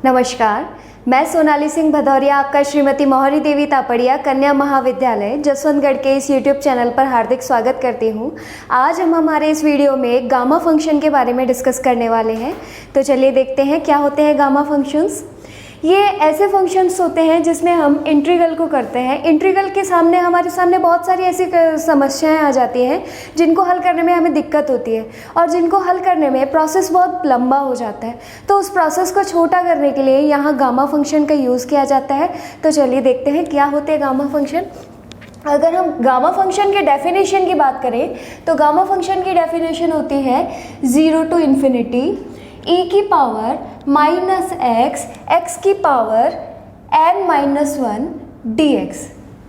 नमस्कार, मैं सोनाली सिंह भदौरिया आपका श्रीमती मोहरी देवी तापड़िया कन्या महाविद्यालय जसवंतगढ़ के इस यूट्यूब चैनल पर हार्दिक स्वागत करती हूँ। आज हम हमारे इस वीडियो में गामा फंक्शन के बारे में डिस्कस करने वाले हैं। तो चलिए देखते हैं क्या होते हैं गामा फंक्शंस। ये ऐसे फंक्शंस होते हैं जिसमें हम इंटीग्रल को करते हैं। इंटीग्रल के सामने हमारे सामने बहुत सारी ऐसी समस्याएं आ जाती हैं जिनको हल करने में हमें दिक्कत होती है और जिनको हल करने में प्रोसेस बहुत लंबा हो जाता है। तो उस प्रोसेस को छोटा करने के लिए यहाँ गामा फंक्शन का यूज़ किया जाता है। तो चलिए देखते हैं क्या होते हैं गामा फंक्शन। अगर हम गामा फंक्शन के डेफिनेशन की बात करें तो गामा फंक्शन की डेफिनेशन होती है 0 to इन्फिनिटी e की पावर माइनस एक्स की पावर n-1 dx।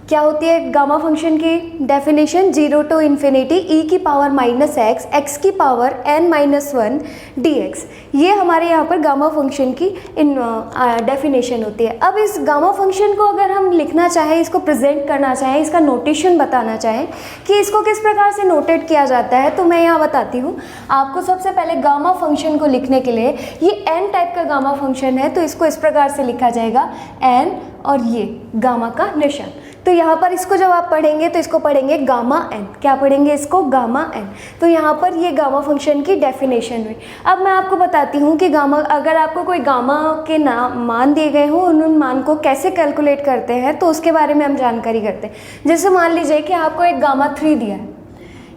क्या होती है गामा फंक्शन की डेफिनेशन? 0 to इन्फिनिटी e की पावर माइनस एक्स की पावर n-1 dx। ये हमारे यहाँ पर गामा फंक्शन की डेफिनेशन होती है। अब इस गामा फंक्शन को अगर हम लिखना चाहें, इसको प्रेजेंट करना चाहें, इसका नोटेशन बताना चाहें कि इसको किस प्रकार से नोटेट किया जाता है, तो मैं यहाँ बताती हूँ आपको। सबसे पहले गामा फंक्शन को लिखने के लिए, ये n टाइप का गामा फंक्शन है तो इसको इस प्रकार से लिखा जाएगा n और ये गामा का निशान। तो यहाँ पर इसको जब आप पढ़ेंगे तो इसको पढ़ेंगे गामा n। क्या पढ़ेंगे इसको? Gamma n। तो यहाँ पर ये गामा फंक्शन की डेफिनेशन हुई। अब मैं आपको बताती हूँ कि गामा, अगर आपको कोई गामा के मान दिए गए हों, उन मान को कैसे कैलकुलेट करते हैं तो उसके बारे में हम जानकारी करते हैं। जैसे मान लीजिए कि आपको एक गामा 3 दिया है,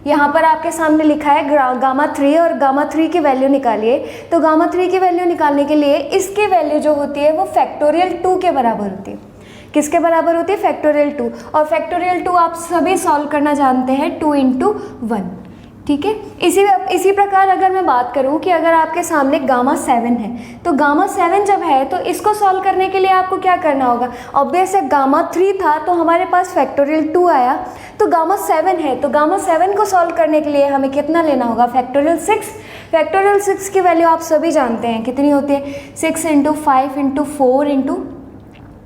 यहाँ पर आपके सामने लिखा है गामा 3 और गामा 3 की वैल्यू निकालिए। तो गामा 3 की वैल्यू निकालने के लिए इसकी वैल्यू जो होती है वो फैक्टोरियल 2 के बराबर होती है। किसके बराबर होती है? फैक्टोरियल 2। और फैक्टोरियल 2 आप सभी सॉल्व करना जानते हैं, 2 × 1। ठीक है। इसी प्रकार अगर मैं बात करूं कि अगर आपके सामने गामा 7 है तो गामा 7 जब है तो इसको सॉल्व करने के लिए आपको क्या करना होगा? ऑब्वियस है, गामा 3 था तो हमारे पास फैक्टोरियल 2 आया, तो गामा 7 है तो गामा 7 को सॉल्व करने के लिए हमें कितना लेना होगा? फैक्टोरियल 6। फैक्टोरियल 6 की वैल्यू आप सभी जानते हैं कितनी होती है? 6 × 5 × 4 ×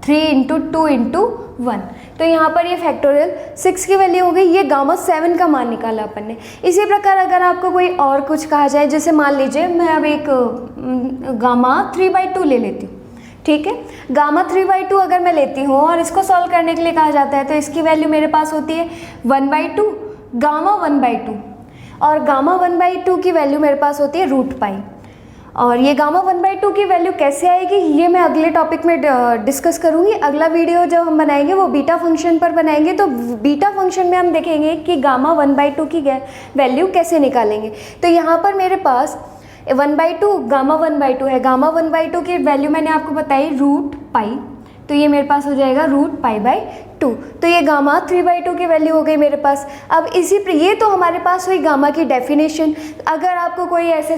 3 × 2 × 1। तो यहाँ पर ये फैक्टोरियल 6 की वैल्यू हो गई। ये गामा 7 का मान निकाला अपन ने। इसी प्रकार अगर आपको कोई और कुछ कहा जाए, जैसे मान लीजिए मैं अब एक गामा 3/2 ले लेती हूँ। ठीक है, गामा 3/2 अगर मैं लेती हूँ और इसको सॉल्व करने के लिए कहा जाता है तो इसकी वैल्यू मेरे पास होती है 1/2 गामा 1/2 और गामा 1/2 की वैल्यू मेरे पास होती है √π। और ये गामा 1/2 की वैल्यू कैसे आएगी ये मैं अगले टॉपिक में डिस्कस करूँगी। अगला वीडियो जो हम बनाएंगे वो बीटा फंक्शन पर बनाएंगे। तो बीटा फंक्शन में हम देखेंगे कि गामा 1/2 की वैल्यू कैसे निकालेंगे। तो यहाँ पर मेरे पास 1/2 गामा 1/2 है। गामा 1/2 की वैल्यू मैंने आपको बताई √π, तो ये मेरे पास हो जाएगा √π/2। तो ये गामा 3/2 की वैल्यू हो गई मेरे पास। अब ये तो हमारे पास हुई गामा की डेफिनेशन। अगर आपको कोई ऐसे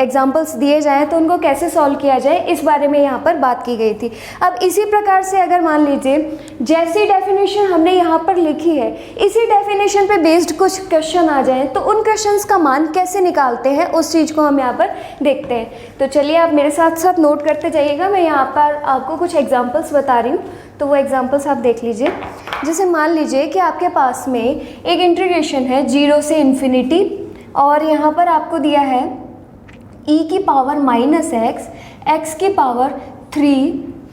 एग्जांपल्स दिए जाएं तो उनको कैसे सॉल्व किया जाए इस बारे में यहाँ पर बात की गई थी। अब इसी प्रकार से अगर मान लीजिए जैसी डेफिनेशन हमने यहाँ पर लिखी है, इसी डेफिनेशन पे बेस्ड कुछ क्वेश्चन आ जाए तो उन क्वेश्चंस का मान कैसे निकालते हैं उस चीज़ को हम यहाँ पर देखते हैं। तो चलिए आप मेरे साथ साथ नोट करते जाइएगा। मैं यहाँ पर आपको कुछ एग्जाम्पल्स बता रही हूँ तो वो एग्जाम्पल्स आप देख लीजिए। जैसे मान लीजिए कि आपके पास में एक इंटीग्रेशन है 0 से इन्फिनिटी और यहाँ पर आपको दिया है e की पावर माइनस एक्स की पावर 3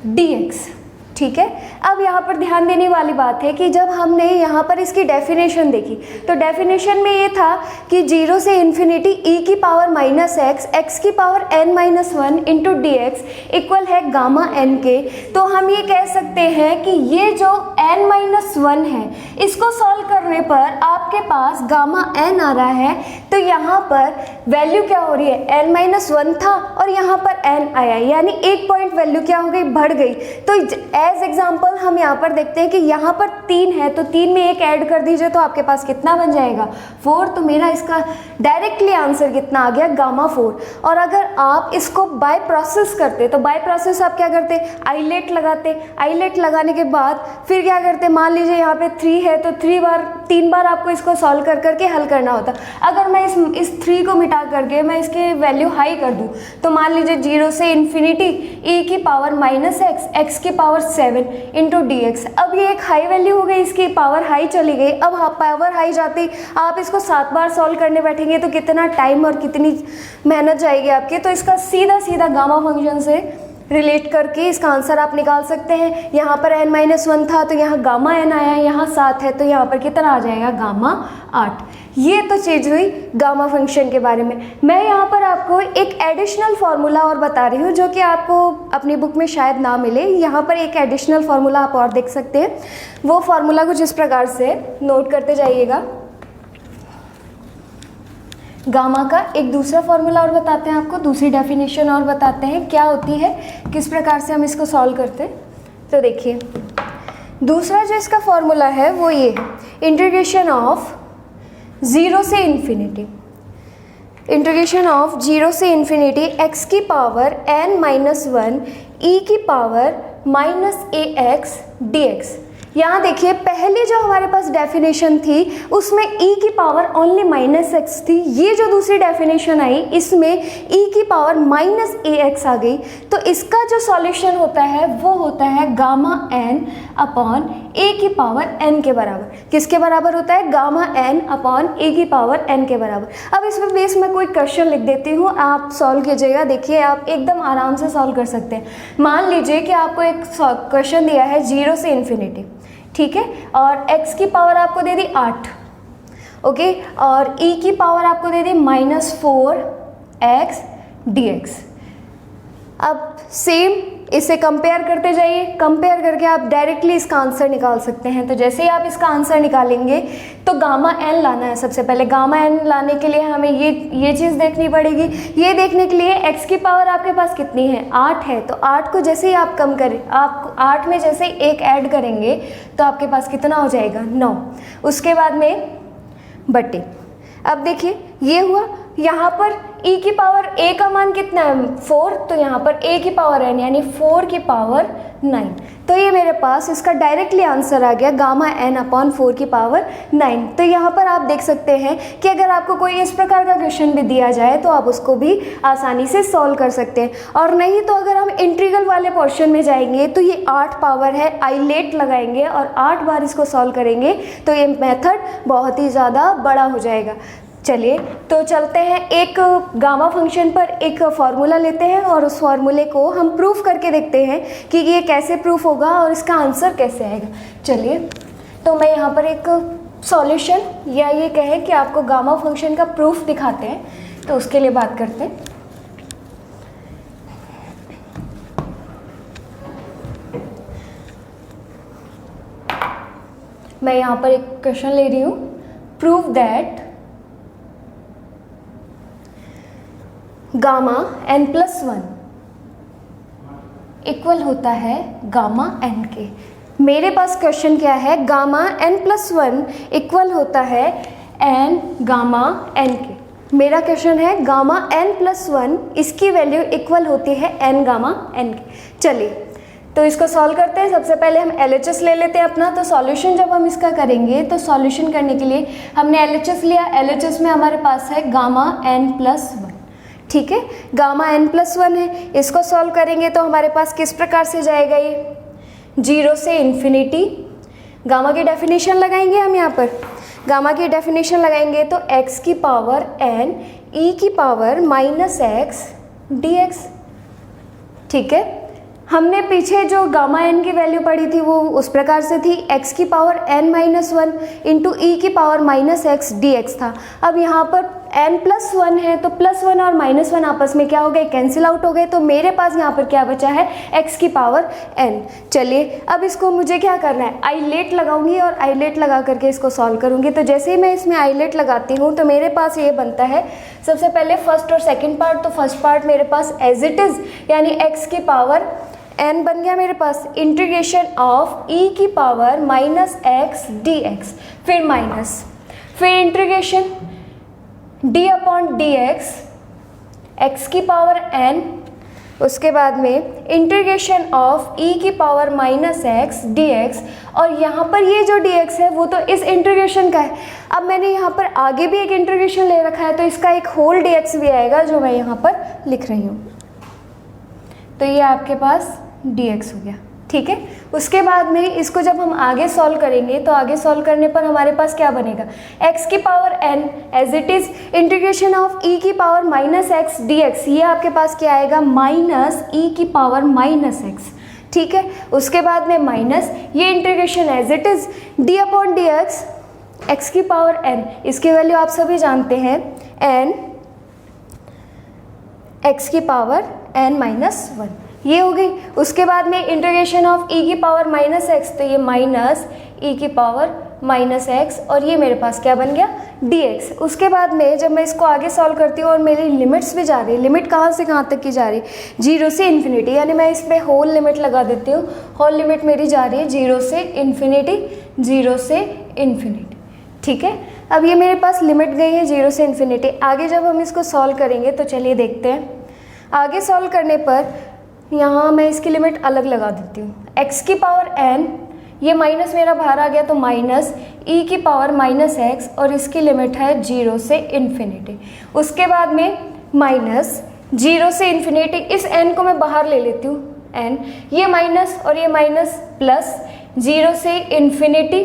dx। ठीक है। अब यहाँ पर ध्यान देने वाली बात है कि जब हमने यहाँ पर इसकी डेफिनेशन देखी तो डेफिनेशन में ये था कि 0 से इन्फिनिटी e की पावर माइनस एक्स की पावर n-1 × dx इक्वल है गामा n के। तो हम ये कह सकते हैं कि ये जो n-1 है इसको सॉल्व करने पर आपके पास गामा n आ रहा है। तो यहाँ पर वैल्यू क्या हो रही है? n-1 था और यहाँ पर n आया, यानी एक पॉइंट वैल्यू क्या हो गई? बढ़ गई। तो एज एग्जाम्पल हम यहाँ पर देखते हैं कि यहाँ पर 3 है तो 3 में 1 ऐड कर दीजिए तो आपके पास कितना बन जाएगा? 4। तो मेरा इसका डायरेक्टली आंसर कितना आ गया? गामा 4। और अगर आप इसको बाय प्रोसेस करते तो बाय प्रोसेस आप क्या करते? आइलेट लगाते। आइलेट लगाने के बाद फिर क्या करते? मान लीजिए यहाँ पे 3 है तो 3 बार आपको इसको सॉल्व कर करके हल करना होता। अगर मैं इस 3 को मिटा करके मैं इसकी वैल्यू हाई कर दूँ तो मान लीजिए 0 से इन्फिनिटी e की पावर माइनस एक्स की पावर 7 × dx। अब ये एक हाई वैल्यू हो गई, इसकी पावर हाई चली गई। अब पावर हाई जाती आप इसको 7 बार सॉल्व करने बैठेंगे तो कितना टाइम और कितनी मेहनत जाएगी आपकी। तो इसका सीधा गामा फंक्शन से रिलेट करके इसका आंसर आप निकाल सकते हैं। यहाँ पर n-1 था तो यहाँ गामा n आया, यहाँ 7 है तो यहाँ पर कितना आ जाएगा, गामा 8। ये तो चीज़ हुई गामा फंक्शन के बारे में। मैं यहाँ पर आपको एक एडिशनल फार्मूला और बता रही हूँ जो कि आपको अपनी बुक में शायद ना मिले। यहाँ पर एक एडिशनल फार्मूला आप और देख सकते हैं। वो फार्मूला कुछ इस प्रकार से नोट करते जाइएगा। गामा का एक दूसरा फार्मूला और बताते हैं आपको, दूसरी डेफिनेशन और बताते हैं क्या होती है, किस प्रकार से हम इसको सॉल्व करते हैं। तो देखिए दूसरा जो इसका फार्मूला है वो ये इंटीग्रेशन ऑफ 0 से इन्फिनिटी, इंटीग्रेशन ऑफ 0 से इन्फिनिटी x की पावर n-1 e की पावर -ax dx। यहाँ देखिए पहले जो हमारे पास डेफिनेशन थी उसमें e की पावर ओनली -x थी। ये जो दूसरी डेफिनेशन आई इसमें e की पावर -ax आ गई। तो इसका जो सॉल्यूशन होता है वो होता है गामा n अपॉन a की पावर n के बराबर। किसके बराबर होता है, गामा n अपॉन a की पावर n के बराबर। अब इसमें बेस में कोई क्वेश्चन लिख देती हूँ, आप सॉल्व कीजिएगा। देखिए आप एकदम आराम से सॉल्व कर सकते हैं। मान लीजिए कि आपको एक क्वेश्चन दिया है 0 से इन्फिनिटी, ठीक है, और x की पावर आपको दे दी 8, ओके, और e की पावर आपको दे दी -4x dx। अब सेम इसे कंपेयर करते जाइए, कंपेयर करके आप डायरेक्टली इसका आंसर निकाल सकते हैं। तो जैसे ही आप इसका आंसर निकालेंगे तो गामा n लाना है। सबसे पहले गामा n लाने के लिए हमें ये चीज़ देखनी पड़ेगी। ये देखने के लिए x की पावर आपके पास कितनी है, 8 है, तो 8 को जैसे ही आप कम करें, आप 8 में जैसे ही 1 ऐड करेंगे तो आपके पास कितना हो जाएगा, 9। उसके बाद में बटे। अब देखिए ये हुआ, यहाँ पर e की पावर a का मान कितना है, 4, तो यहाँ पर a की पावर n यानी 4 की पावर 9। तो ये मेरे पास इसका डायरेक्टली आंसर आ गया गामा n अपॉन 4 की पावर 9। तो यहाँ पर आप देख सकते हैं कि अगर आपको कोई इस प्रकार का क्वेश्चन भी दिया जाए तो आप उसको भी आसानी से सॉल्व कर सकते हैं। और नहीं तो अगर हम इंटीग्रल वाले पोर्शन में जाएंगे तो ये 8 पावर है, आइलेट लगाएंगे और 8 बार इसको सॉल्व करेंगे तो ये मेथड बहुत ही ज़्यादा बड़ा हो जाएगा। चलिए तो चलते हैं एक गामा फंक्शन पर एक फार्मूला लेते हैं और उस फार्मूले को हम प्रूफ करके देखते हैं कि ये कैसे प्रूफ होगा और इसका आंसर कैसे आएगा। चलिए तो मैं यहाँ पर एक सॉल्यूशन या ये कहें कि आपको गामा फंक्शन का प्रूफ दिखाते हैं, तो उसके लिए बात करते हैं। मैं यहाँ पर एक क्वेश्चन ले रही हूँ, prove that gamma n+1 equal होता है गामा n के। मेरे पास क्वेश्चन क्या है, गामा n+1 इक्वल होता है n गामा n के। मेरा क्वेश्चन है गामा n+1 इसकी वैल्यू इक्वल होती है n गामा n के। चलिए तो इसको सॉल्व करते हैं। सबसे पहले हम LHS ले लेते हैं अपना। तो सॉल्यूशन जब हम इसका करेंगे तो सॉल्यूशन करने के लिए हमने LHS लिया। LHS में हमारे पास है गामा n+1, ठीक है, गामा n+1 है। इसको सॉल्व करेंगे तो हमारे पास किस प्रकार से जाएगा, ये 0 से इन्फिनिटी। गामा की डेफिनेशन लगाएंगे हम यहाँ पर, गामा की डेफिनेशन लगाएंगे तो x की पावर n e की पावर -x dx, ठीक है। हमने पीछे जो गामा n की वैल्यू पढ़ी थी वो उस प्रकार से थी, x की पावर n-1 इंटू e की पावर -x dx था। अब यहाँ पर n+1 है तो +1 और -1 आपस में क्या हो गए, कैंसिल आउट हो गए। तो मेरे पास यहाँ पर क्या बचा है, x की पावर n। चलिए अब इसको मुझे क्या करना है, आइलेट लगाऊंगी और आइलेट लगा करके इसको सॉल्व करूंगी। तो जैसे ही मैं इसमें आइलेट लगाती हूँ तो मेरे पास ये बनता है, सबसे पहले फर्स्ट और सेकेंड पार्ट। तो फर्स्ट पार्ट मेरे पास एज इट इज़ यानी x की पावर n बन गया मेरे पास, इंटीग्रेशन ऑफ e की पावर -x dx, फिर माइनस, फिर integration d upon dx x की पावर n, उसके बाद में इंटीग्रेशन ऑफ e की पावर -x dx, और यहाँ पर ये जो dx है वो तो इस इंटीग्रेशन का है। अब मैंने यहाँ पर आगे भी एक इंटीग्रेशन ले रखा है तो इसका एक होल dx भी आएगा जो मैं यहाँ पर लिख रही हूँ। तो ये आपके पास dx हो गया, ठीक है। उसके बाद में इसको जब हम आगे सॉल्व करेंगे तो आगे सॉल्व करने पर हमारे पास क्या बनेगा, x की power n as it is integration of e की पावर माइनस एक्स dx, ये आपके पास क्या आएगा माइनस e की पावर माइनस एक्स, ठीक है। उसके बाद में माइनस ये integration as it is d upon dx x की पावर n, इसकी वैल्यू आप सभी जानते हैं n x की पावर n माइनस 1, ये हो गई। उसके बाद में इंटीग्रेशन ऑफ e की पावर माइनस एक्स, तो ये माइनस e की पावर माइनस एक्स और ये मेरे पास क्या बन गया dx। उसके बाद में जब मैं इसको आगे सॉल्व करती हूँ और मेरी लिमिट्स भी जा रही है, लिमिट कहाँ से कहाँ तक की जा रही है 0 से इन्फिनिटी, यानी मैं इस पर होल लिमिट लगा देती हूँ, होल लिमिट मेरी जा रही है 0 से इन्फिनिटी, 0 से इन्फिनिटी, ठीक है। अब ये मेरे पास लिमिट गई है 0 से इन्फिनिटी। आगे जब हम इसको सॉल्व करेंगे तो चलिए देखते हैं। आगे सॉल्व करने पर यहाँ मैं इसकी लिमिट अलग लगा देती हूँ, x की पावर n, ये माइनस मेरा बाहर आ गया तो माइनस e की पावर माइनस एक्स और इसकी लिमिट है 0 से इन्फिनिटी। उसके बाद में माइनस 0 से इन्फिनिटी, इस n को मैं बाहर ले लेती हूँ n, ये माइनस और ये माइनस प्लस 0 से इन्फिनिटी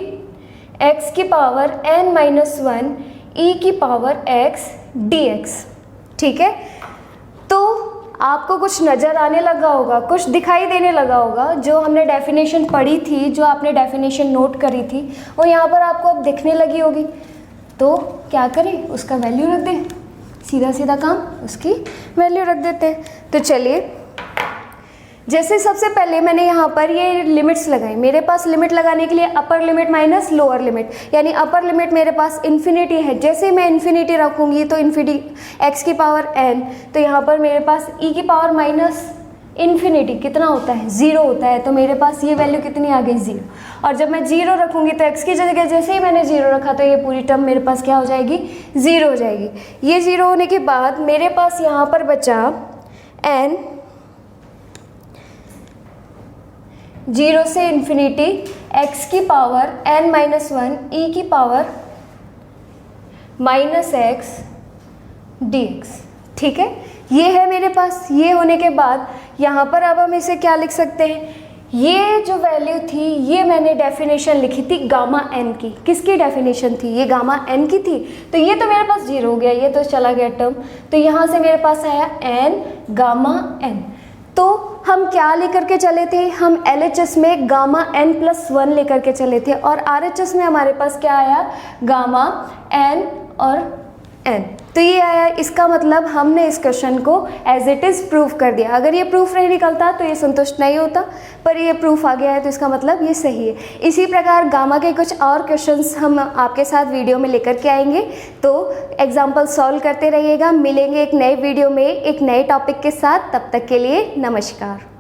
x की पावर n माइनस 1 e की पावर x dx, ठीक है। तो आपको कुछ नज़र आने लगा होगा, कुछ दिखाई देने लगा होगा, जो हमने डेफिनेशन पढ़ी थी, जो आपने डेफिनेशन नोट करी थी, वो यहाँ पर आपको अब दिखने लगी होगी। तो क्या करें, उसका वैल्यू रख दें, सीधा सीधा काम, उसकी वैल्यू रख देते हैं। तो चलिए, जैसे सबसे पहले मैंने यहाँ पर ये लिमिट्स लगाई, मेरे पास लिमिट लगाने के लिए upper limit minus lower limit, यानी अपर लिमिट मेरे पास इन्फिनिटी है, जैसे मैं इन्फिनिटी रखूँगी तो इन्फिनिटी x की पावर n, तो यहाँ पर मेरे पास e की पावर माइनस इन्फिनिटी कितना होता है 0 होता है, तो मेरे पास ये वैल्यू कितनी आ गई 0। और जब मैं 0 रखूँगी तो x की जगह जैसे ही मैंने 0 रखा तो ये पूरी टर्म मेरे पास क्या हो जाएगी 0 हो जाएगी। ये 0 होने के बाद मेरे पास यहाँ पर बचा n 0 से इन्फिनिटी x की पावर n माइनस 1 e की पावर माइनस एक्स dx, ठीक है। ये है मेरे पास। ये होने के बाद यहाँ पर अब हम इसे क्या लिख सकते हैं, ये जो वैल्यू थी ये मैंने डेफिनेशन लिखी थी गामा n की। किसकी डेफिनेशन थी, ये गामा n की थी। तो ये तो मेरे पास 0 हो गया, ये तो चला गया टर्म, तो यहाँ से मेरे पास आया n गामा n। तो हम क्या लेकर के चले थे, हम LHS में गामा n+1 लेकर के चले थे और RHS में हमारे पास क्या आया गामा n और n। तो ये आया, इसका मतलब हमने इस क्वेश्चन को एज इट इज़ प्रूफ कर दिया। अगर ये प्रूफ नहीं निकलता तो ये संतुष्ट नहीं होता, पर ये प्रूफ आ गया है तो इसका मतलब ये सही है। इसी प्रकार गामा के कुछ और क्वेश्चंस हम आपके साथ वीडियो में लेकर के आएंगे, तो एग्जाम्पल सॉल्व करते रहिएगा। मिलेंगे एक नए वीडियो में एक नए टॉपिक के साथ, तब तक के लिए नमस्कार।